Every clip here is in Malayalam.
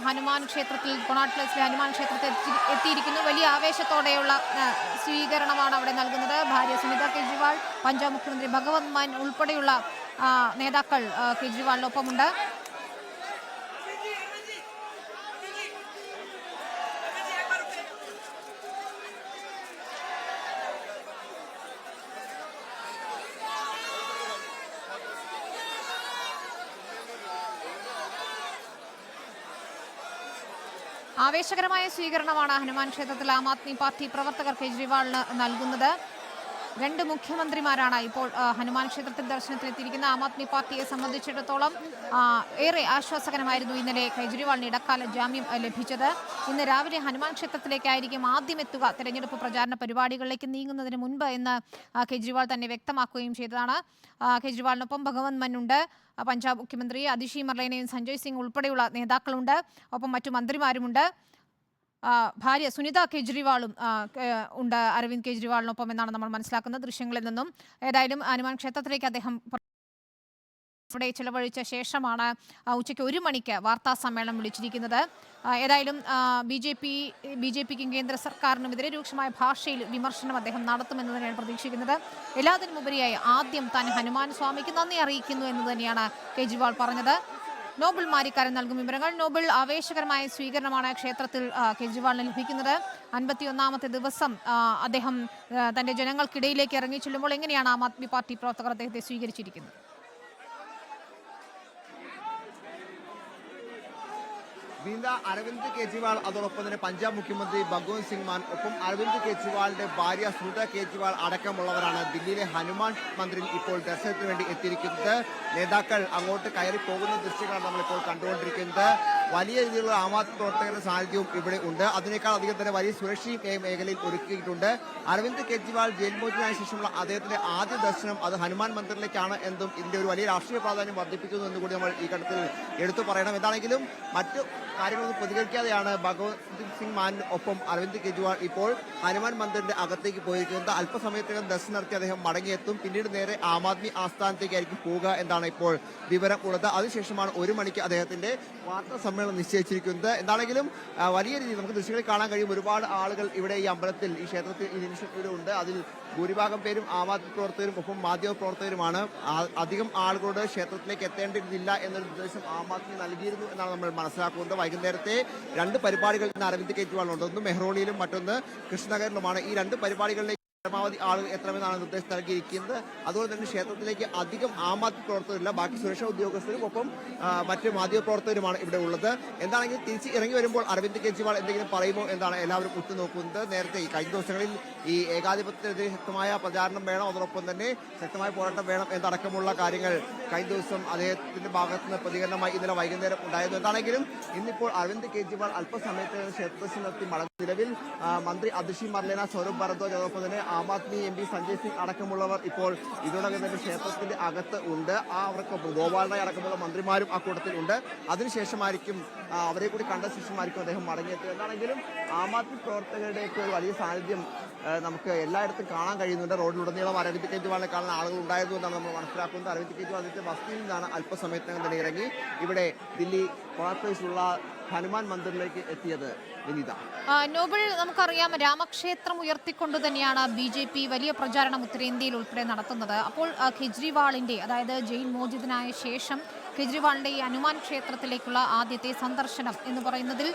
ഹനുമാൻ ക്ഷേത്രത്തിൽ കൊണാട്ട് പ്ലേസിലെ ഹനുമാൻ ക്ഷേത്രത്തിൽ എത്തിയിരിക്കുന്നു. വലിയ ആവേശത്തോടെയുള്ള സ്വീകരണമാണ് അവിടെ നൽകുന്നത്. ഭാര്യ സുനിത കേജ്രിവാൾ, പഞ്ചാബ് മുഖ്യമന്ത്രി ഭഗവത് മാൻ ഉൾപ്പെടെയുള്ള നേതാക്കൾ കേജ്രിവാളിനൊപ്പമുണ്ട്. ആവേശകരമായ സ്വീകരണമാണ് ഹനുമാൻ ക്ഷേത്രത്തിൽ ആം ആദ്മി പാർട്ടി പ്രവർത്തകർ കേജ്രിവാളിന് നൽകുന്നത്. രണ്ട് മുഖ്യമന്ത്രിമാരാണ് ഇപ്പോൾ ഹനുമാൻ ക്ഷേത്രത്തിൽ ദർശനത്തിനെത്തിയിരിക്കുന്ന. ആം ആദ്മി പാർട്ടിയെ സംബന്ധിച്ചിടത്തോളം ഏറെ ആശ്വാസകരമായിരുന്നു ഇന്നലെ കേജ്രിവാളിന് ഇടക്കാല ജാമ്യം ലഭിച്ചത്. ഇന്ന് രാവിലെ ഹനുമാൻ ക്ഷേത്രത്തിലേക്കായിരിക്കും ആദ്യം എത്തുക, തെരഞ്ഞെടുപ്പ് പ്രചാരണ പരിപാടികളിലേക്ക് നീങ്ങുന്നതിന് മുൻപ് എന്ന് കേജ്രിവാൾ തന്നെ വ്യക്തമാക്കുകയും ചെയ്തതാണ്. കേജ്രിവാളിനൊപ്പം ഭഗവത് മാനുണ്ട്, പഞ്ചാബ് മുഖ്യമന്ത്രി അതിഷി മർലേനയും സഞ്ജയ് സിംഗ് ഉൾപ്പെടെയുള്ള നേതാക്കളുണ്ട്. ഒപ്പം മറ്റു മന്ത്രിമാരുമുണ്ട്. ഭാര്യ സുനിത കേജ്രിവാളും ഉണ്ട് അരവിന്ദ് കേജ്രിവാളിനൊപ്പം എന്നാണ് നമ്മൾ മനസ്സിലാക്കുന്ന ദൃശ്യങ്ങളിൽ നിന്നും. ഏതായാലും ഹനുമാൻ ക്ഷേത്രത്തിലേക്ക് അദ്ദേഹം ഇവിടെ ചെലവഴിച്ച ശേഷമാണ് ഉച്ചയ്ക്ക് 1 മണിക്ക് വാർത്താ സമ്മേളനം വിളിച്ചിരിക്കുന്നത്. ഏതായാലും ബി ജെ പിക്കും കേന്ദ്ര സർക്കാരിനുമെതിരെ രൂക്ഷമായ ഭാഷയിൽ വിമർശനം അദ്ദേഹം നടത്തുമെന്ന് തന്നെയാണ് പ്രതീക്ഷിക്കുന്നത്. എല്ലാത്തിനുമുപരിയായി ആദ്യം താൻ ഹനുമാൻ സ്വാമിക്ക് നന്ദി അറിയിക്കുന്നു എന്ന് തന്നെയാണ് കേജ്രിവാൾ പറഞ്ഞത്. നോബിൾ മാരിക്കാരൻ നൽകും വിവരങ്ങൾ. നോബിൾ, ആവേശകരമായ സ്വീകരണമാണ് ക്ഷേത്രത്തിൽ കേജ്രിവാളിന് ലഭിക്കുന്നത്. 51ാമത്തെ ദിവസം അദ്ദേഹം തന്റെ ജനങ്ങൾക്കിടയിലേക്ക് ഇറങ്ങി ചെല്ലുമ്പോൾ എങ്ങനെയാണ് ആം ആദ്മി പാർട്ടി പ്രവർത്തകർ അദ്ദേഹത്തെ സ്വീകരിച്ചിരിക്കുന്നത്? അരവിന്ദ് കേജ്രിവാൾ, അതോടൊപ്പം തന്നെ പഞ്ചാബ് മുഖ്യമന്ത്രി ഭഗവത് സിംഗ് മാൻ, ഒപ്പം അരവിന്ദ് കേജ്രിവാളിന്റെ ഭാര്യ സുനിത കേജ്രിവാൾ അടക്കമുള്ളവരാണ് ദില്ലിയിലെ ഹനുമാൻ മന്ദിറിൽ ഇപ്പോൾ ദർശനത്തിന് വേണ്ടി എത്തിയിരിക്കുന്നത്. നേതാക്കൾ അങ്ങോട്ട് കയറി പോകുന്ന ദൃശ്യങ്ങളാണ് നമ്മളിപ്പോൾ കണ്ടുകൊണ്ടിരിക്കുന്നത്. വലിയ രീതിയിലുള്ള ആം ആദ്മി പ്രവർത്തകരുടെ സാന്നിധ്യവും ഇവിടെ ഉണ്ട്. അതിനേക്കാൾ അധികം തന്നെ വലിയ സുരക്ഷയും മേഖലയിൽ ഒരുക്കിയിട്ടുണ്ട്. അരവിന്ദ് കേജ്രിവാൾ ജയിൽ മോചിതനായ ശേഷമുള്ള അദ്ദേഹത്തിന്റെ ആദ്യ ദർശനം അത് ഹനുമാൻ മന്ദിറിലേക്കാണ് എന്നും ഇതിന്റെ ഒരു വലിയ രാഷ്ട്രീയ പ്രാധാന്യം വർദ്ധിപ്പിക്കുന്നു എന്നും കൂടി നമ്മൾ ഈ ഘട്ടത്തിൽ എടുത്തു പറയണം. എന്താണെങ്കിലും മറ്റു കാര്യങ്ങളൊന്നും പ്രതികരിക്കാതെയാണ് ഭഗവത് സിംഗ് മാൻ ഒപ്പം അരവിന്ദ് കേജ്രിവാൾ ഇപ്പോൾ ഹനുമാൻ മന്ദിറിന്റെ അകത്തേക്ക് പോയിരിക്കുന്നത്. അല്പസമയത്തിനകം ദർശനം നടത്തി അദ്ദേഹം മടങ്ങിയെത്തും. പിന്നീട് നേരെ ആം ആദ്മി ആസ്ഥാനത്തേക്കായിരിക്കും പോവുക എന്നാണ് ഇപ്പോൾ വിവരം ഉള്ളത്. അതിനുശേഷമാണ് 1 മണിക്ക് അദ്ദേഹത്തിന്റെ വാർത്താ സമ്മേളനം നിശ്ചയിച്ചിരിക്കുന്നത്. എന്താണെങ്കിലും വലിയ രീതിയിൽ നമുക്ക് ദൃശ്യങ്ങളിൽ കാണാൻ കഴിയും. ഒരുപാട് ആളുകൾ ഇവിടെ ഈ അമ്പലത്തിൽ, ഈ ക്ഷേത്രത്തിൽ ഈ നിമിഷത്തിലും ഉണ്ട്. അതിൽ ഭൂരിഭാഗം പേരും ആം ആദ്മി പ്രവർത്തകരും ഒപ്പം മാധ്യമ പ്രവർത്തകരുമാണ്. അധികം ആളുകളോട് ക്ഷേത്രത്തിലേക്ക് എത്തേണ്ടതില്ല എന്നൊരു നിർദ്ദേശം ആം ആദ്മി നൽകിയിരുന്നു എന്നാണ് നമ്മൾ മനസ്സിലാക്കുന്നത്. വൈകുന്നേരത്തെ 2 പരിപാടികൾ ഇന്ന് അരവിന്ദ് കേജ്രിവാളുണ്ട്. ഒന്ന് മെഹ്റോളിയിലും മറ്റൊന്ന് കൃഷ്ണനഗറിലുമാണ്. ഈ 2 പരിപാടികളിലേക്ക് പരമാവധി ആളുകൾ എത്തണമെന്നാണ് നിർദ്ദേശം നൽകിയിരിക്കുന്നത്. അതുപോലെ തന്നെ ക്ഷേത്രത്തിലേക്ക് അധികം ആം ആദ്മി പ്രവർത്തകരില്ല. ബാക്കി സുരക്ഷാ ഉദ്യോഗസ്ഥരും ഒപ്പം മറ്റ് മാധ്യമ പ്രവർത്തകരുമാണ് ഇവിടെ ഉള്ളത്. എന്താണെങ്കിലും തിരിച്ച് ഇറങ്ങി വരുമ്പോൾ അരവിന്ദ് കേജ്രിവാൾ എന്തെങ്കിലും പറയുമോ എന്നാണ് എല്ലാവരും ഉറ്റുനോക്കുന്നത്. നേരത്തെ ഈ കഴിഞ്ഞ ദിവസങ്ങളിൽ ഈ ഏകാധിപത്യത്തിനെതിരെ ശക്തമായ പ്രചാരണം വേണം, അതോടൊപ്പം തന്നെ ശക്തമായ പോരാട്ടം വേണം എന്നടക്കമുള്ള കാര്യങ്ങൾ കഴിഞ്ഞ ദിവസം അദ്ദേഹത്തിന്റെ ഭാഗത്ത് നിന്ന് പ്രതികരണമായി ഇന്നലെ വൈകുന്നേരം ഉണ്ടായിരുന്നു. എന്താണെങ്കിലും ഇന്നിപ്പോൾ അരവിന്ദ് കേജ്രിവാൾ അല്പസമയത്ത് ക്ഷേത്രദർശനം നടത്തി മടങ്ങും. നിലവിൽ മന്ത്രി അതിഷി മർലേന, സൗരഭ് ഭരദ്വാജ്, അതോടൊപ്പം തന്നെ ആം ആദ്മി എം പി സഞ്ജയ് സിംഗ് അടക്കമുള്ളവർ ഇപ്പോൾ ഇതിനോടകം തന്നെ ക്ഷേത്രത്തിന്റെ അകത്ത് ഉണ്ട്. അവർക്കൊപ്പം ഗോപാൽ റായ് അടക്കമുള്ള മന്ത്രിമാരും ആ കൂട്ടത്തിൽ ഉണ്ട്. അതിനുശേഷമായിരിക്കും അവരെ കൂടി കണ്ട ശേഷമായിരിക്കും അദ്ദേഹം മടങ്ങിയെത്തുക. എന്താണെങ്കിലും ആം ആദ്മി പ്രവർത്തകരുടെയൊക്കെ ഒരു വലിയ സാന്നിധ്യം നമുക്ക് എല്ലായിടത്തും കാണാൻ കഴിയുന്നുണ്ട്. റോഡിലുടനീളം അരവിന്ദ് കേജ്രിവാളിനെ കാണുന്ന ആളുകൾ ഉണ്ടായിരുന്നു എന്നാണ് നമ്മൾ മനസ്സിലാക്കുന്നത്. അരവിന്ദ് കേജ്രിവാൾ അതിന്റെ ബസ്തിയിൽ നിന്നാണ് അല്പസമയത്തിനകം തന്നെ ഇറങ്ങി ഇവിടെ ദില്ലി കൊണാട്ട് പ്ലേസിലുള്ള ഹനുമാൻ മന്ദിറിലേക്ക് എത്തിയത്. നോബിൾ, നമുക്കറിയാം രാമക്ഷേത്രം ഉയർത്തിക്കൊണ്ട് തന്നെയാണ് BJP വലിയ പ്രചാരണം ഉത്തരേന്ത്യയിൽ ഉൾപ്പെടെ നടത്തുന്നത്. അപ്പോൾ കേജ്രിവാളിന്റെ, അതായത് ജയിൽ മോചിതനായ ശേഷം കേജ്രിവാളിന്റെ ഈ ഹനുമാൻ ക്ഷേത്രത്തിലേക്കുള്ള ആദ്യത്തെ സന്ദർശനം എന്ന് പറയുന്നതിൽ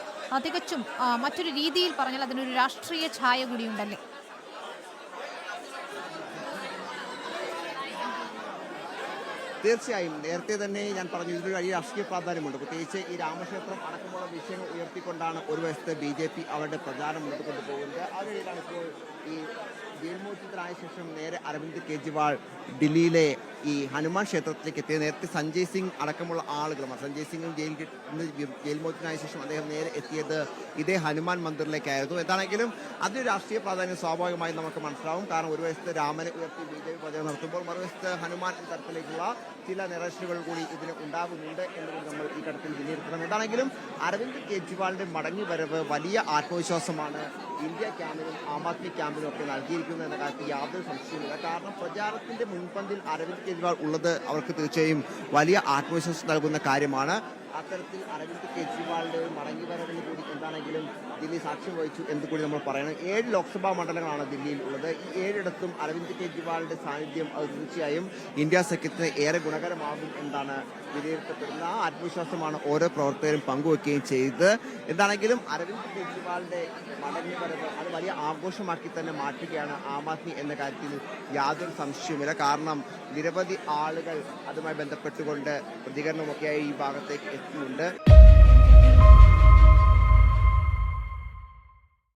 തികച്ചും മറ്റൊരു രീതിയിൽ പറഞ്ഞാൽ അതിനൊരു രാഷ്ട്രീയ ഛായ കൂടിയുണ്ടല്ലേ? തീർച്ചയായും നേരത്തെ തന്നെ ഞാൻ പറഞ്ഞു ഇതിനൊരു വലിയ രാഷ്ട്രീയ പ്രാധാന്യമുണ്ട്. പ്രത്യേകിച്ച് ഈ രാമക്ഷേത്രം അടക്കമുള്ള വിഷയങ്ങൾ ഉയർത്തിക്കൊണ്ടാണ് ഒരു വശത്ത് BJP അവരുടെ പ്രചാരണം മുന്നോട്ട് പോകുന്നത്. അതിനിടയിലാണ് ഇപ്പോൾ ഈ ജയിൽ മോചിതനായ ശേഷം നേരെ അരവിന്ദ് കേജ്രിവാൾ ദില്ലിയിലെ ഈ ഹനുമാൻ ക്ഷേത്രത്തിലേക്ക് എത്തിയത്. നേരത്തെ സഞ്ജയ് സിംഗ് അടക്കമുള്ള ആളുകളും, സഞ്ജയ് സിംഗും ജയിൽ മോചിതനായ ശേഷം അദ്ദേഹം നേരെ എത്തിയത് ഇതേ ഹനുമാൻ മന്ദിറിലേക്കായിരുന്നു. എന്താണെങ്കിലും അതിന് രാഷ്ട്രീയ പ്രാധാന്യം സ്വാഭാവികമായി നമുക്ക് മനസ്സിലാവും. കാരണം ഒരു വശത്ത് രാമനെ ഉയർത്തി BJP പ്രചാരണം നടത്തുമ്പോൾ മറുവശത്ത് ഹനുമാൻ എന്ന തരത്തിലേക്കുള്ള ചില നിറവേഷനുകൾ കൂടി ഇതിന് ഉണ്ടാകുന്നുണ്ട് എന്നുള്ളത് നമ്മൾ ഈ ഘട്ടത്തിൽ വിലയിരുത്തണം. എന്താണെങ്കിലും അരവിന്ദ് കേജ്രിവാളിന്റെ മടങ്ങി വരവ് വലിയ ആത്മവിശ്വാസമാണ് ഇന്ത്യ ക്യാമ്പിനും ആം ആദ്മി ക്യാമ്പിനും ഒക്കെ നൽകിയിരിക്കുന്നത് എന്ന കാര്യത്തിൽ യാതൊരു സംശയവുമില്ല. കാരണം പ്രചാരണത്തിന്റെ മുൻപന്തിൽ അരവിന്ദ് കേജ്രിവാൾ ഉള്ളത് അവർക്ക് തീർച്ചയായും വലിയ ആത്മവിശ്വാസം നൽകുന്ന കാര്യമാണ്. അത്തരത്തിൽ അരവിന്ദ് കെജ്രിവാളിന്റെ ഒരു മടങ്ങി വരവിന് കൂടി എന്താണെങ്കിലും ദില്ലി സാക്ഷ്യം വഹിച്ചു എന്ന് കൂടി നമ്മൾ പറയണം. 7 ലോക്സഭാ മണ്ഡലങ്ങളാണ് ദില്ലിയിൽ ഉള്ളത്. ഈ 7ഇടത്തും അരവിന്ദ് കെജ്രിവാളിന്റെ സാന്നിധ്യം അത് തീർച്ചയായും ഇന്ത്യ സഖ്യത്തിന് ഏറെ ഗുണകരമാകും എന്നാണ് വിലയിരുത്തപ്പെടുന്നത്. ആ ആത്മവിശ്വാസമാണ് ഓരോ പ്രവർത്തകരും പങ്കുവെക്കുകയും ചെയ്തത്. എന്താണെങ്കിലും അരവിന്ദ് കെജ്രിവാളിന്റെ മടങ്ങി വരവ് അത് വലിയ ആഘോഷമാക്കി തന്നെ മാറ്റുകയാണ് ആം ആദ്മി എന്ന കാര്യത്തിൽ യാതൊരു സംശയവുമില്ല. കാരണം നിരവധി ആളുകൾ അതുമായി ബന്ധപ്പെട്ടുകൊണ്ട് പ്രതികരണമൊക്കെയായി ഈ ഭാഗത്തേക്ക് എത്തുന്നുണ്ട്.